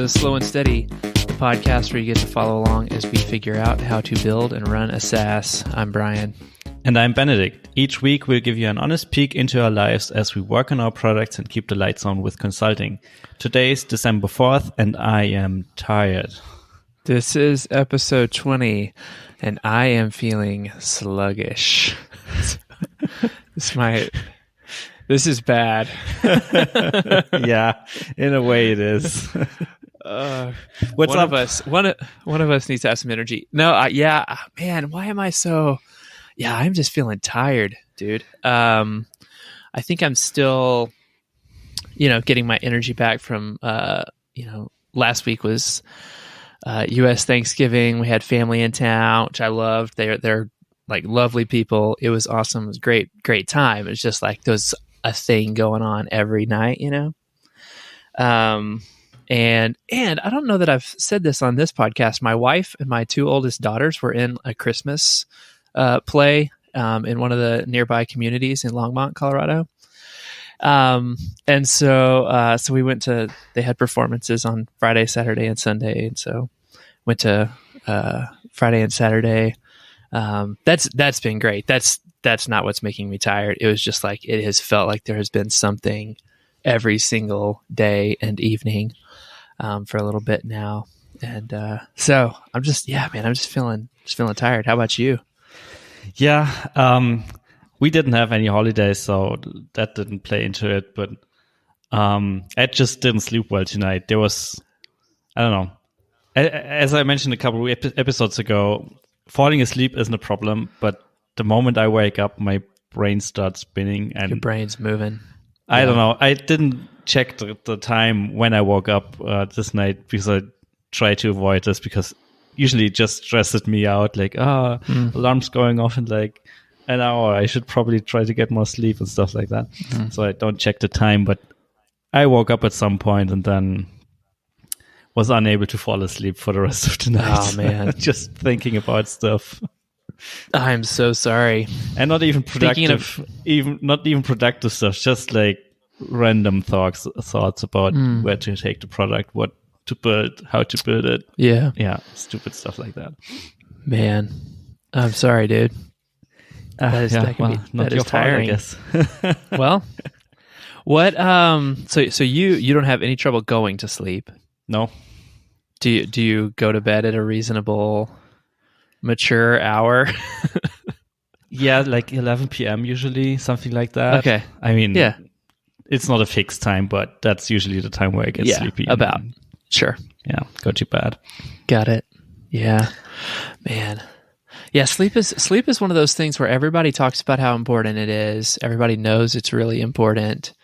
to Slow and Steady, the podcast where you get to follow along as we figure out how to build and run a SaaS. I'm Brian. And I'm Benedikt. Each week we'll give you an honest peek into our lives as we work on our products and keep the lights on with consulting. Today is December 4th and I am tired. This is episode 20 and I am feeling sluggish. This is bad. Yeah, in a way it is. What's up? One of us needs to have some energy. No, man, why am I so... Yeah, I'm just feeling tired, dude. I think I'm still, getting my energy back from, last week was U.S. Thanksgiving. We had family in town, which I loved. They're like lovely people. It was awesome. It was great time. It's just like there was a thing going on every night, And I don't know that I've said this on this podcast. My wife and my two oldest daughters were in a Christmas play in one of the nearby communities in Longmont, Colorado. And so we went to, they had performances on Friday, Saturday, and Sunday. And so went to Friday and Saturday. That's been great. That's not what's making me tired. It was just like, it has felt like there has been something every single day and evening for a little bit now. And so I'm just feeling tired. How about you? Yeah, we didn't have any holidays, so that didn't play into it. But I just didn't sleep well tonight. There was, I don't know, as I mentioned a couple of episodes ago, falling asleep isn't a problem. But the moment I wake up, my brain starts spinning. And your brain's moving. I don't know. I didn't check the time when I woke up this night because I try to avoid this because usually it just stresses me out, like, alarm's going off in like an hour. I should probably try to get more sleep and stuff like that. So I don't check the time, but I woke up at some point and then was unable to fall asleep for the rest of the night. Oh, man. Just thinking about stuff. I'm so sorry. And not even productive, not even productive stuff, just like random thoughts about where to take the product, what to build, how to build it. Yeah, stupid stuff like that. Man, I'm sorry, dude. That is your tiring. Fault, I guess. Well, what? So you don't have any trouble going to sleep? No. Do you go to bed at a reasonable, mature hour? Yeah, like 11 p.m. usually, something like that. Okay. I mean, yeah, it's not a fixed time, but that's usually the time where I get sleepy. About. Sure. Yeah, go to bed. Got it. Yeah. Man. Yeah, sleep is one of those things where everybody talks about how important it is. Everybody knows it's really important.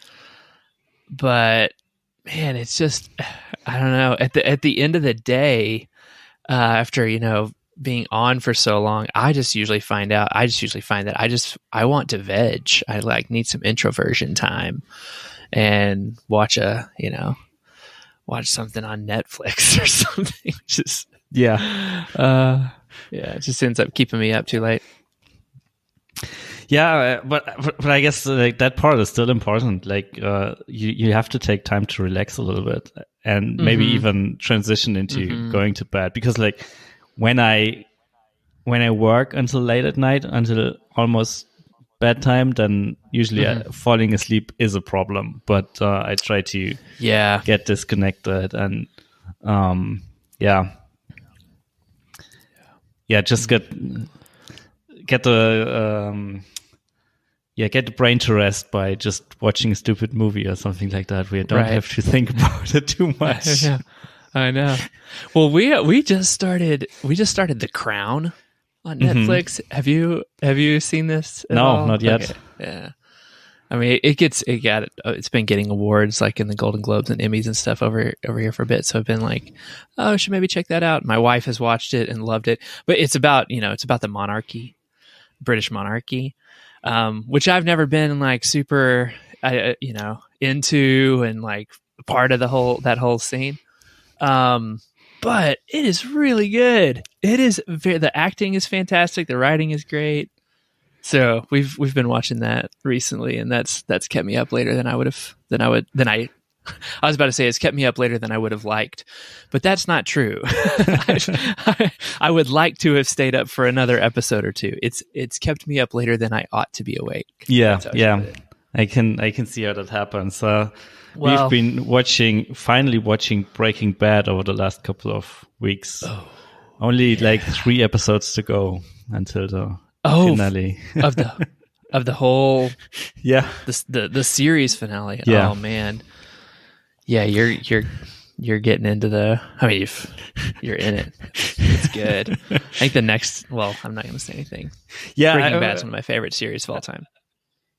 But man, it's just, I don't know. At the end of the day, after, being on for so long, I just usually find that I want to veg. I need some introversion time and watch something on Netflix or something. Just it just ends up keeping me up too late. Yeah, but I guess like that part is still important. Like you have to take time to relax a little bit and maybe even transition into going to bed, because like when I work until late at night, until almost bedtime, then usually falling asleep is a problem. But I try to get disconnected and just get the brain to rest by just watching a stupid movie or something like that, where you don't have to think about it too much. Yeah, I know. Well, we just started The Crown on Netflix. Have you seen this at all? No, not yet. Okay. Yeah. I mean, it's been getting awards like in the Golden Globes and Emmys and stuff over here for a bit. So I've been like, I should maybe check that out. My wife has watched it and loved it, but it's about the monarchy, British monarchy, which I've never been like super, into and like part of that whole scene. But it is really good. The acting is fantastic. The writing is great. So we've been watching that recently, and that's kept me up later than I I was about to say it's kept me up later than I would have liked, but that's not true. I would like to have stayed up for another episode or two. It's kept me up later than I ought to be awake. Yeah. I can see how that happens. We've been finally watching Breaking Bad over the last couple of weeks. Only like 3 episodes to go until the finale of the whole the series finale. Yeah. Oh man. Yeah, you're getting into you're in it. It's good. I think the next, well, I'm not going to say anything. Yeah, Breaking Bad's one of my favorite series of all time.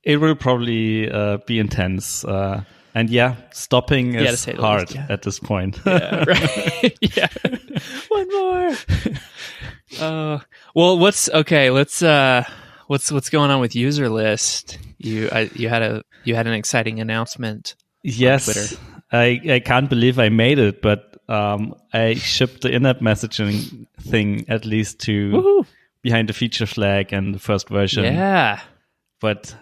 It will probably be intense. And stopping is hard at this point. Yeah, right. Yeah. One more. Well, what's going on with user list? You had an exciting announcement. Yes. On Twitter. I can't believe I made it, but I shipped the in-app messaging thing at least to behind the feature flag and the first version. Yeah. But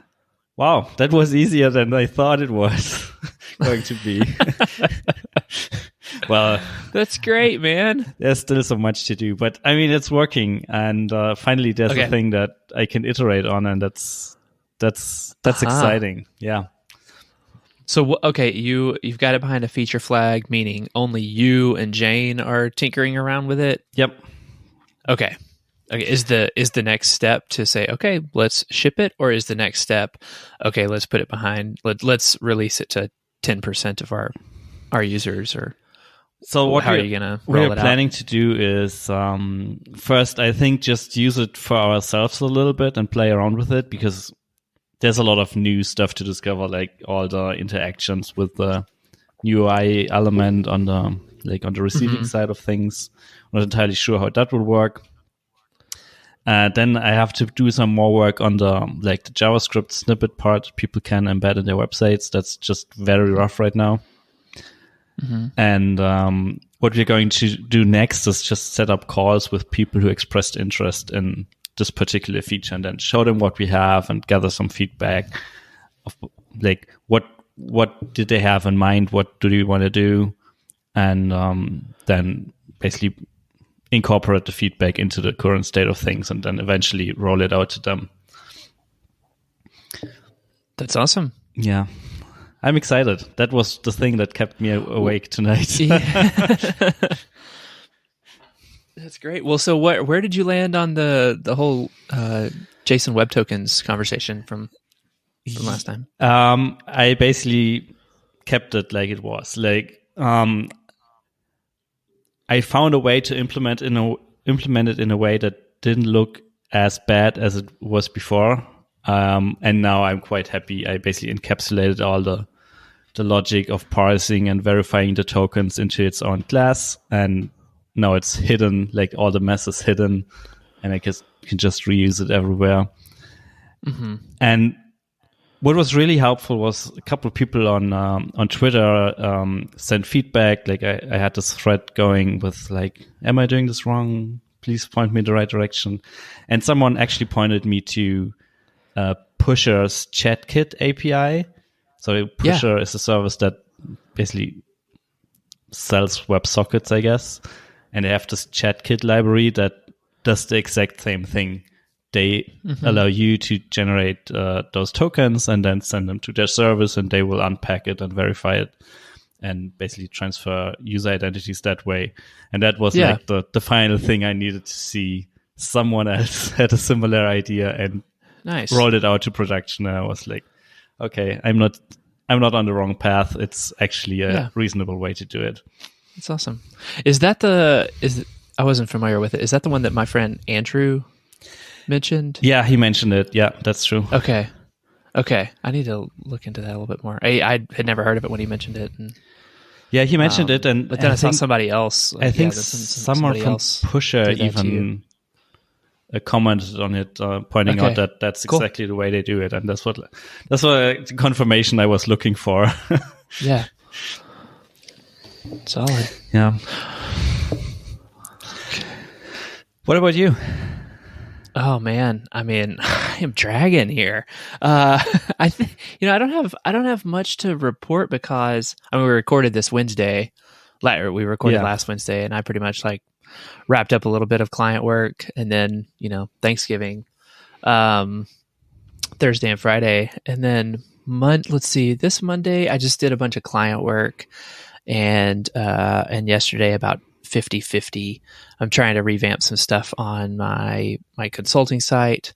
wow, that was easier than I thought it was going to be. Well, that's great, man. There's still so much to do, but I mean, it's working, and finally there's a thing that I can iterate on, and that's exciting. Yeah. So, you've got it behind a feature flag, meaning only you and Jane are tinkering around with it? Yep. Okay. Is the next step to say, okay, let's ship it, or is the next step, okay, let's put it behind, let's release it to 10% of our users, or so how are you gonna roll it out? What we're planning to do is first, I think, just use it for ourselves a little bit and play around with it, because there's a lot of new stuff to discover, like all the interactions with the new UI element on the receiving side of things. I'm not entirely sure how that will work. Then I have to do some more work on the JavaScript snippet part people can embed in their websites. That's just very rough right now. And what we're going to do next is just set up calls with people who expressed interest in this particular feature, and then show them what we have and gather some feedback of what did they have in mind, what do they want to do, and then basically incorporate the feedback into the current state of things, and then eventually roll it out to them. That's awesome. Yeah. I'm excited. That was the thing that kept me awake tonight. Yeah. That's great. Well, so where did you land on the whole JSON Web Tokens conversation from last time? I basically kept it like it was. I found a way to implement it in a way that didn't look as bad as it was before. And now I'm quite happy. I basically encapsulated all the logic of parsing and verifying the tokens into its own class, and now it's hidden, like all the mess is hidden, and I guess you can just reuse it everywhere. And what was really helpful was a couple of people on Twitter sent feedback. Like I had this thread going with am I doing this wrong? Please point me in the right direction. And someone actually pointed me to Pusher's ChatKit API. So Pusher is a service that basically sells WebSockets, I guess. And they have this ChatKit library that does the exact same thing. They allow you to generate those tokens and then send them to their service, and they will unpack it and verify it and basically transfer user identities that way. And that was the final thing I needed to see. Someone else had a similar idea and rolled it out to production, and I was like, okay, I'm not on the wrong path. It's actually a reasonable way to do it. That's awesome. I wasn't familiar with it. Is that the one that my friend Andrew mentioned? Yeah, he mentioned it. Yeah, that's true. Okay. I need to look into that a little bit more. I had never heard of it when he mentioned it. And, he mentioned it, but then I saw somebody else. I think someone from Pusher even commented on it, pointing out that that's exactly the way they do it, and that's what confirmation I was looking for. Yeah. Solid. Yeah. What about you? Oh man, I mean, I am dragging here. I think I don't have much to report because I mean we recorded this Wednesday, or we recorded Yeah. last Wednesday, and I pretty much like wrapped up a little bit of client work, and then Thanksgiving, um, Thursday and Friday, and then let's see, this Monday I just did a bunch of client work, and yesterday about 50-50. I'm trying to revamp some stuff on my consulting site.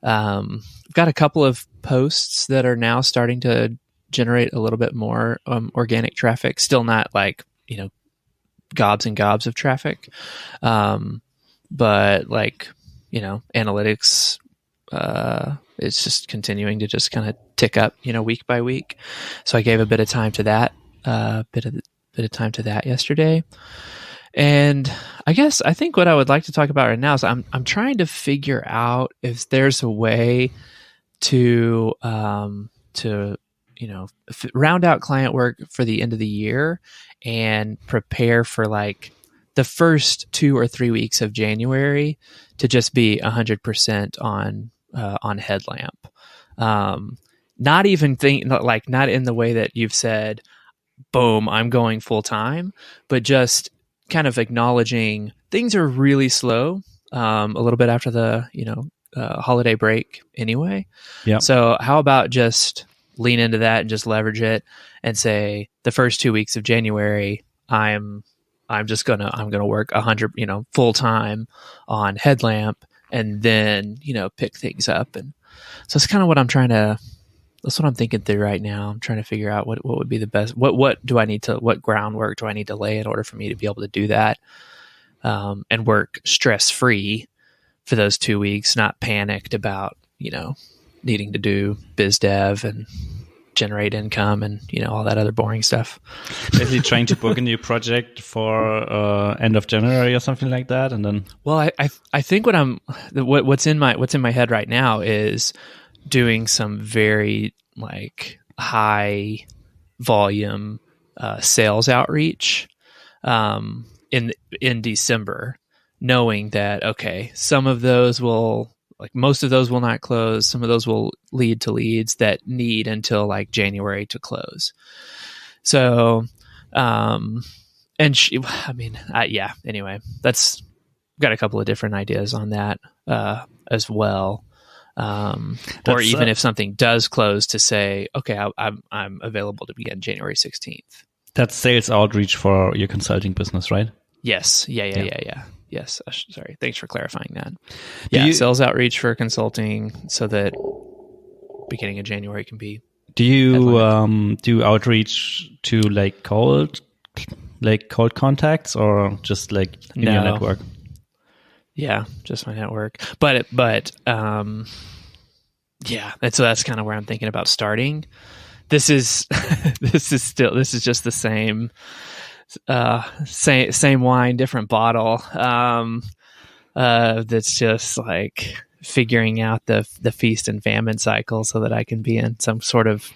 I've got a couple of posts that are now starting to generate a little bit more organic traffic. Still not like gobs and gobs of traffic, but like analytics. It's just continuing to just kind of tick up, week by week. So I gave a bit of time to that, bit of time to that yesterday. And I think what I would like to talk about right now is I'm trying to figure out if there's a way to round out client work for the end of the year and prepare for like the first 2 or 3 weeks of January to just be 100% on Headlamp. Not even not in the way that you've said, boom, I'm going full time, but just kind of acknowledging things are really slow a little bit after the holiday break anyway. Yeah. So how about just lean into that and just leverage it and say the first 2 weeks of January I'm gonna work 100 full time on Headlamp, and then pick things up. And so it's kind of that's what I'm thinking through right now. I'm trying to figure out what would be the best. What groundwork do I need to lay in order for me to be able to do that, and work stress free for those 2 weeks, not panicked about needing to do biz dev and generate income and all that other boring stuff. Basically, trying to book a new project for end of January or something like that, and then. Well, I think what's in my head right now is doing some very like high volume sales outreach in December, knowing that some of those most of those will not close, some of those will lead to leads that need until like January to close. So anyway, that's got a couple of different ideas on that as well. Or even if something does close, to say, okay, I'm available to begin January 16th. That's sales outreach for your consulting business, right? Yes. Yeah. Yes. Sorry. Thanks for clarifying that. Yeah. Sales outreach for consulting so that beginning of January can be. Do you do outreach to like cold contacts, or just like in your network? Yeah, just my network. But yeah, that's kind of where I'm thinking about starting. This is just the same wine, different bottle. That's just like figuring out the feast and famine cycle so that I can be in some sort of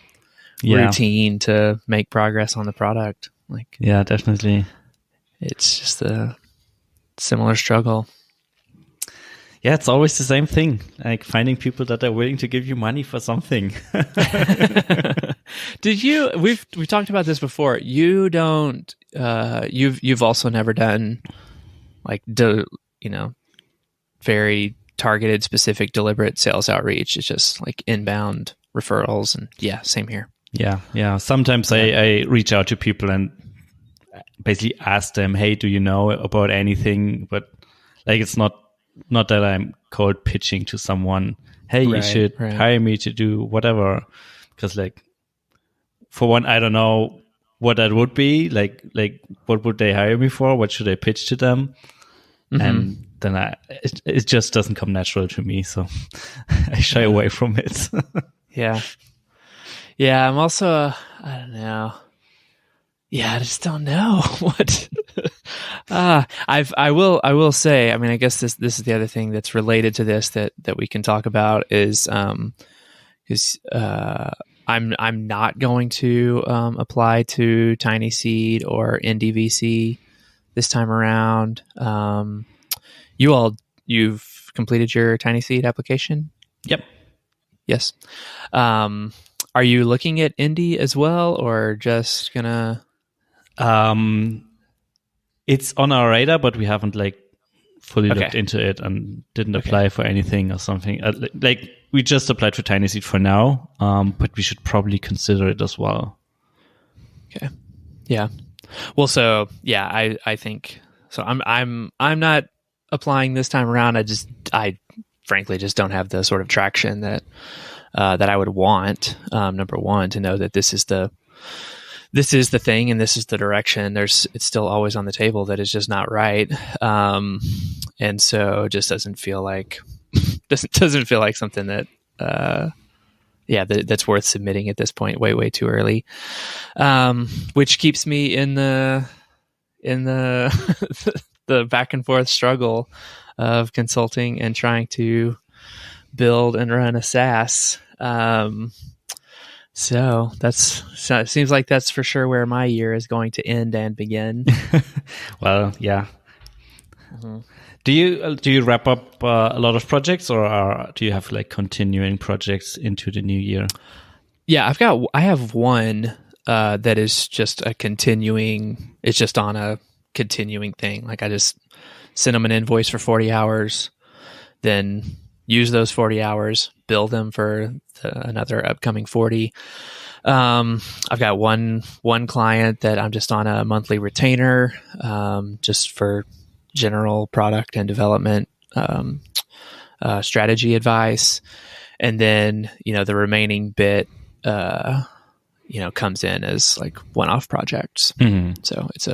routine to make progress on the product. Like, yeah, definitely. It's just a similar struggle. Yeah, it's always the same thing, like finding people that are willing to give you money for something. We've talked about this before. You don't, you've also never done like, very targeted, specific, deliberate sales outreach. It's just like inbound referrals, and same here. Yeah. Sometimes I reach out to people and basically ask them, hey, do you know about anything? But like, it's not that I'm cold pitching to someone, hey, you should hire me to do whatever. Because like, for one, I don't know what that would be. Like what would they hire me for? What should I pitch to them? Mm-hmm. And then it just doesn't come natural to me. So I shy away from it. Yeah. I'm also, I don't know. Yeah, I just don't know what. I will say. I mean, I guess this is the other thing that's related to this that we can talk about is I'm not going to apply to Tiny Seed or NDVC this time around. You've completed your Tiny Seed application? Yep. Yes. Are you looking at indie as well, or just gonna? It's on our radar, but we haven't fully Okay. looked into it and didn't apply for anything or something. We just applied for Tiny Seed for now, but we should probably consider it as well. Okay. Yeah. Well, so yeah, I think so. I'm not applying this time around. I frankly just don't have the sort of traction that I would want. Number one, to know that this is the thing and this is the direction. It's still always on the table that it's just not right, and so it just doesn't feel like something that that's worth submitting at this point. Way too early, which keeps me in the the back and forth struggle of consulting and trying to build and run a SaaS. So it seems like that's for sure where my year is going to end and begin. Well, yeah. Mm-hmm. Do you wrap up a lot of projects, or do you have continuing projects into the new year? Yeah, I have one that is just a continuing. It's just on a continuing thing. Like, I just send them an invoice for 40 hours, then use those 40 hours, bill them for another upcoming 40. I've got one client that I'm just on a monthly retainer, just for general product and development strategy advice, and then the remaining bit comes in as one-off projects. Mm-hmm. So it's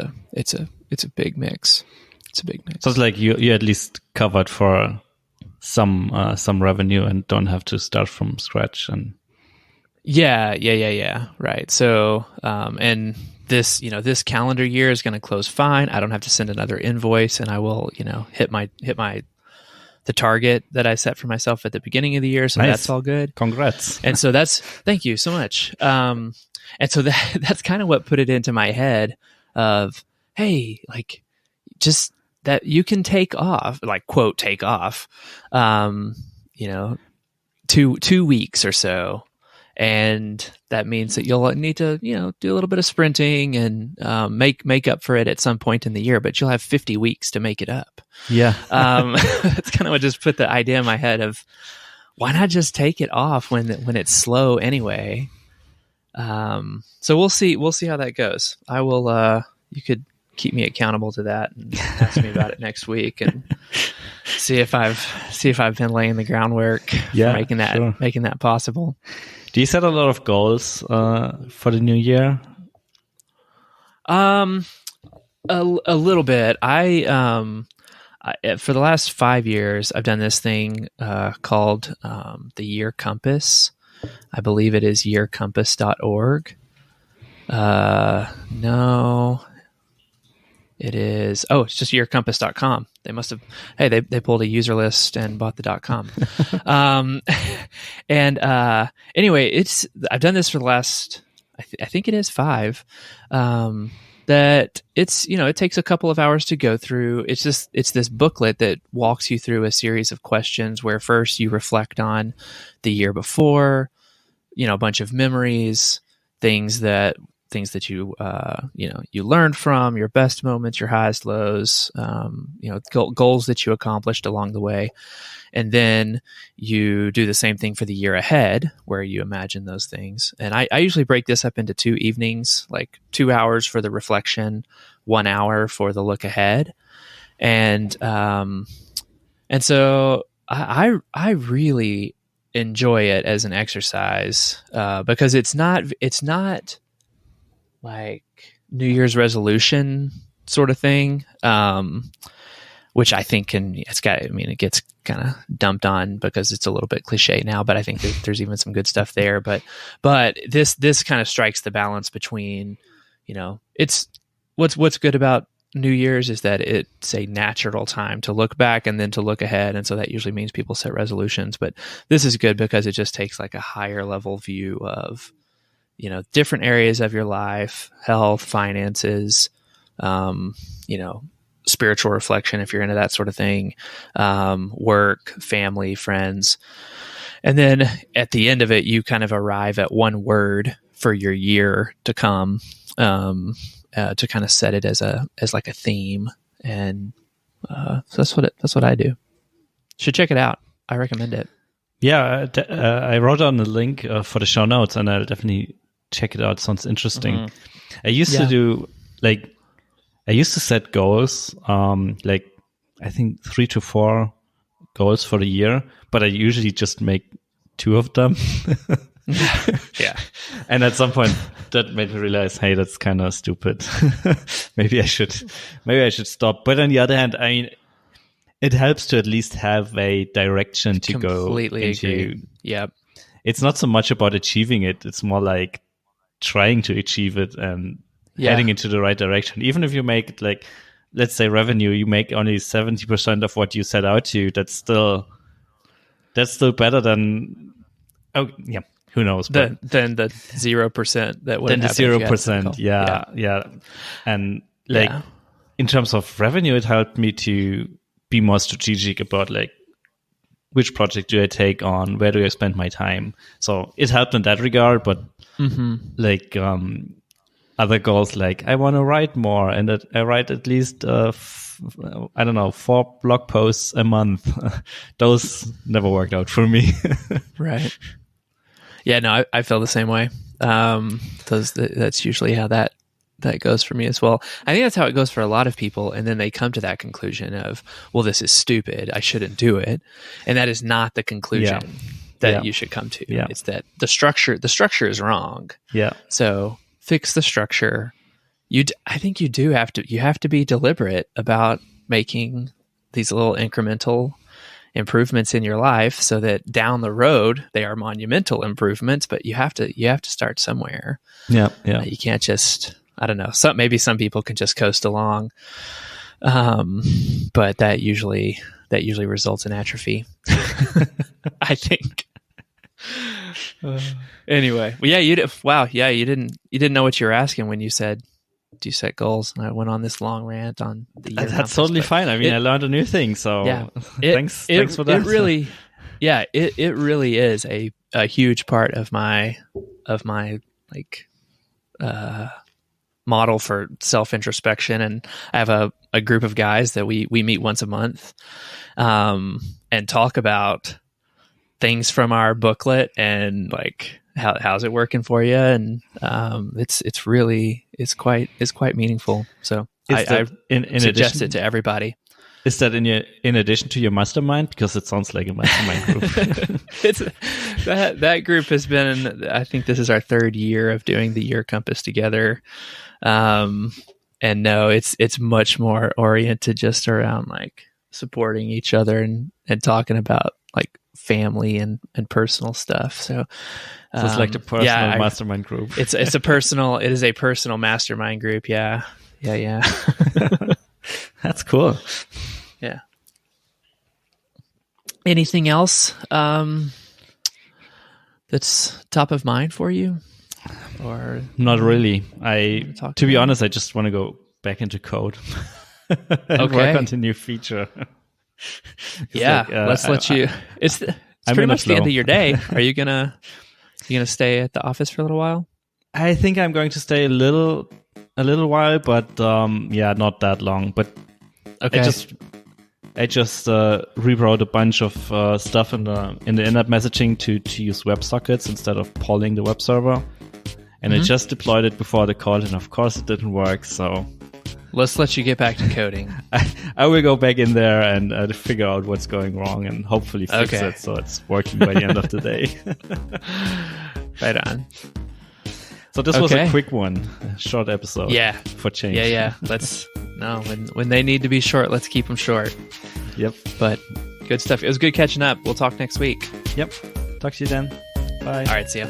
a big mix. It's a big mix. So it's you at least covered for some revenue and don't have to start from scratch. And yeah, right. So and this this calendar year is going to close fine. I don't have to send another invoice, and I will hit the target that I set for myself at the beginning of the year. So nice. That's all good. Congrats. And so thank you so much. And so that's kind of what put it into my head of, hey, just that you can take off, quote, take off, 2 weeks or so. And that means that you'll need to, do a little bit of sprinting and make up for it at some point in the year, but you'll have 50 weeks to make it up. Yeah. That's kind of what just put the idea in my head of, why not just take it off when it's slow anyway? So we'll see how that goes. I will, you could keep me accountable to that and ask me about it next week and see if I've been laying the groundwork for making that possible. Do you set a lot of goals for the new year? A little bit. I for the last 5 years, I've done this thing called the Year Compass. I believe it is yearcompass.org. No, it is. Oh, it's just yearcompass.com. They must have. Hey, they pulled a user list and bought the .com. Anyway, I've done this for the last. I think it is 5. That it's it takes a couple of hours to go through. It's this booklet that walks you through a series of questions where first you reflect on the year before, a bunch of memories, things that you you learned from, your best moments, your highest lows, goals that you accomplished along the way. And then you do the same thing for the year ahead, where you imagine those things. And I usually break this up into 2 evenings, 2 hours for the reflection, 1 hour for the look ahead. And so I really enjoy it as an exercise because it's not like New Year's resolution sort of thing, which I think it gets kind of dumped on because it's a little bit cliche now, but I think there's even some good stuff there. But this kind of strikes the balance between, it's what's good about New Year's is that it's a natural time to look back and then to look ahead. And so that usually means people set resolutions, but this is good because it just takes a higher level view of, different areas of your life, health, finances, spiritual reflection, if you're into that sort of thing, work, family, friends. And then at the end of it, you kind of arrive at one word for your year to come, to kind of set it as like a theme. And so that's what I do. Should check it out. I recommend it. Yeah, I wrote on the link for the show notes, and I'll definitely check it out. Sounds interesting. Mm-hmm. I used to set goals, like I think 3 to 4 goals for the year, but I usually just make 2 of them. Yeah. And at some point that made me realize, hey, that's kind of stupid. maybe I should stop. But on the other hand, I mean, it helps to at least have a direction to Completely go into. Agree. Yeah. It's not so much about achieving it. It's more like trying to achieve it and heading into the right direction. Even if you make, like, let's say revenue, you make only 70% of what you set out to, that's still better than, who knows? Than the 0% that would than the happen. 0%. Yeah. And in terms of revenue, it helped me to be more strategic about like, which project do I take on? Where do I spend my time? So it helped in that regard, but like other goals, like I want to write more and that I write at least, 4 blog posts a month. Those never worked out for me. Right. Yeah, no, I feel the same way. That's usually how that goes for me as well. I think that's how it goes for a lot of people. And then they come to that conclusion of, well, this is stupid. I shouldn't do it. And that is not the conclusion that you should come to. Yeah. It's that the structure is wrong. Yeah. So fix the structure. I think you have to be deliberate about making these little incremental improvements in your life so that down the road they are monumental improvements, but you have to start somewhere. Yeah. You can't just, I don't know. Maybe some people can just coast along, but that usually results in atrophy. I think. Anyway, well, you didn't know what you were asking when you said, "Do you set goals?" And I went on this long rant on the year. That's totally fine. I mean, I learned a new thing, so thanks for that. It really is a huge part of my like model for self-introspection. And I have a group of guys that we meet once a month and talk about things from our booklet and like how's it working for you, and it's quite meaningful. So I suggest it to everybody. Is that in addition to your mastermind? Because it sounds like a mastermind group. It's that group has been, I think this is our 3rd year of doing the Year Compass together. And no, it's much more oriented just around like supporting each other and talking about like family and personal stuff. So it's like the personal mastermind group. It is a personal mastermind group. Yeah. That's cool. Yeah. Anything else that's top of mind for you? Or not really. To be honest, I just want to go back into code and work on the new feature. Let's let you. It's pretty much the end of your day. Are you gonna stay at the office for a little while? I think I'm going to stay a little while, but not that long. But okay. I just rewrote a bunch of stuff in the in-app messaging to use WebSockets instead of polling the web server, and I just deployed it before the call, and of course it didn't work. So let's let you get back to coding. I will go back in there and figure out what's going wrong and hopefully fix it so it's working by the end of the day. Right on. So this was a quick one, a short episode. Yeah. For change. Yeah. When they need to be short, let's keep them short. Yep. But good stuff. It was good catching up. We'll talk next week. Yep. Talk to you then. Bye. All right. See ya.